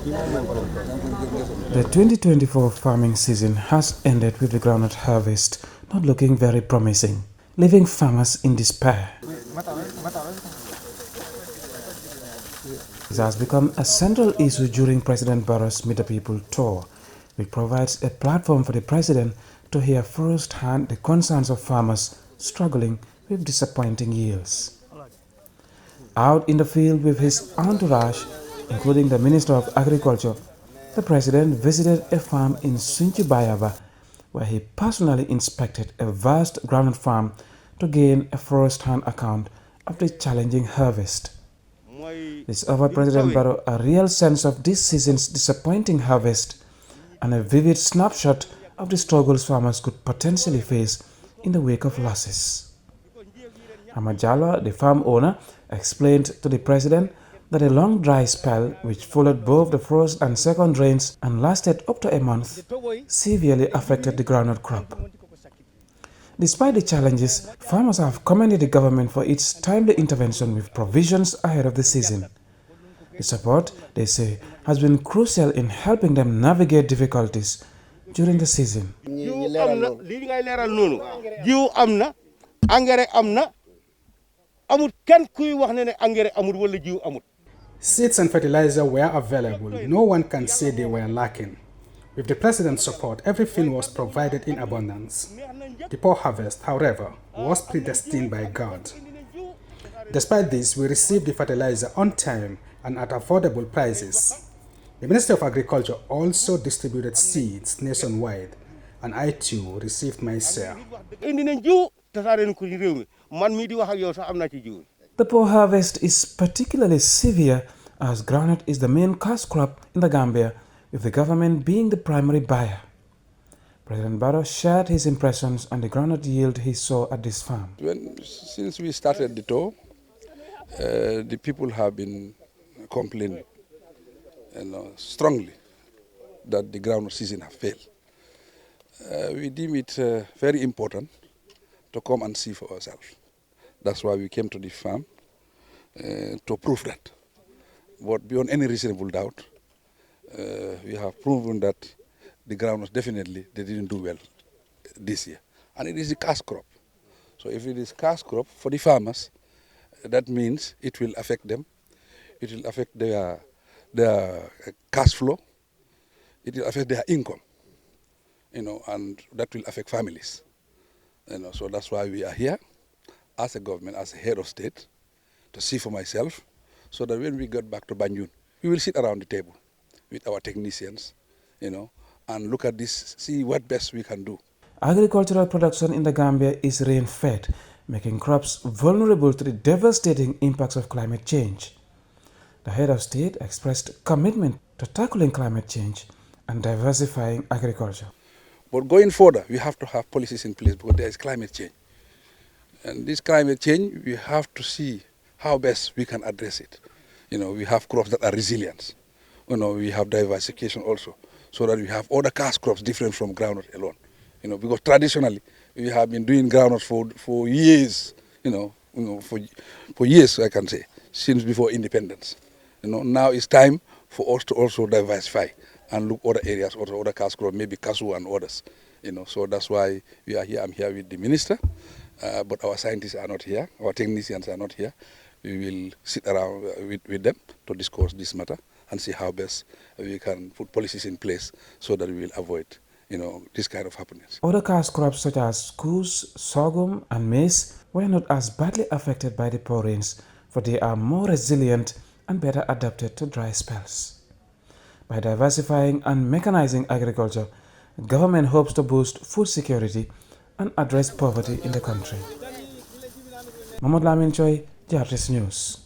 The 2024 farming season has ended with the groundnut harvest not looking very promising, leaving farmers in despair. This has become a central issue during President Barrow's Meet the People tour, which provides a platform for the president to hear firsthand the concerns of farmers struggling with disappointing yields. Out in the field with his entourage, including the Minister of Agriculture, the president visited a farm in Sunchibayaba, where he personally inspected a vast groundnut farm to gain a first-hand account of the challenging harvest. This offered President Barrow a real sense of this season's disappointing harvest and a vivid snapshot of the struggles farmers could potentially face in the wake of losses. Ahmad Jallo, the farm owner, explained to the president that a long dry spell, which followed both the first and second rains and lasted up to a month, severely affected the groundnut crop. Despite the challenges, farmers have commended the government for its timely intervention with provisions ahead of the season. The support, they say, has been crucial in helping them navigate difficulties during the season. Seeds and fertilizer were available. No one can say they were lacking. With the president's support, everything was provided in abundance. The poor harvest, however, was predestined by God. Despite this, we received the fertilizer on time and at affordable prices. The Ministry of Agriculture also distributed seeds nationwide, and I too received my share. The poor harvest is particularly severe as groundnut is the main cash crop in the Gambia, with the government being the primary buyer. President Barrow shared his impressions on the groundnut yield he saw at this farm. Since we started the tour, the people have been complaining strongly that the groundnut season has failed. We deem it very important to come and see for ourselves. That's why we came to the farm to prove that. But beyond any reasonable doubt, we have proven that the groundnut definitely they didn't do well this year. And it is a cash crop. So if it is cash crop for the farmers, that means it will affect them. It will affect their cash flow. It will affect their income, and that will affect families. So that's why we are here as a government, as a head of state, to see for myself, so that when we get back to Banjul, we will sit around the table with our technicians, and look at this, see what best we can do. Agricultural production in the Gambia is rain-fed, making crops vulnerable to the devastating impacts of climate change. The head of state expressed commitment to tackling climate change and diversifying agriculture. But going further, we have to have policies in place because there is climate change. And this climate change, we have to see how best we can address it. We have crops that are resilient. We have diversification also, so that we have other cash crops different from groundnut alone. Because traditionally we have been doing groundnut for years. For years I can say, since before independence. Now it's time for us to also diversify and look other areas, also other cash crops, maybe cashew and others. So that's why we are here. I'm here with the minister, but our scientists are not here. Our technicians are not here. We will sit around with them to discuss this matter and see how best we can put policies in place so that we will avoid, this kind of happenings. Other cash crops such as coos, sorghum, and maize were not as badly affected by the poor rains, for they are more resilient and better adapted to dry spells. By diversifying and mechanizing agriculture, the government hopes to boost food security and address poverty in the country. Momodou Lamin Choi, News.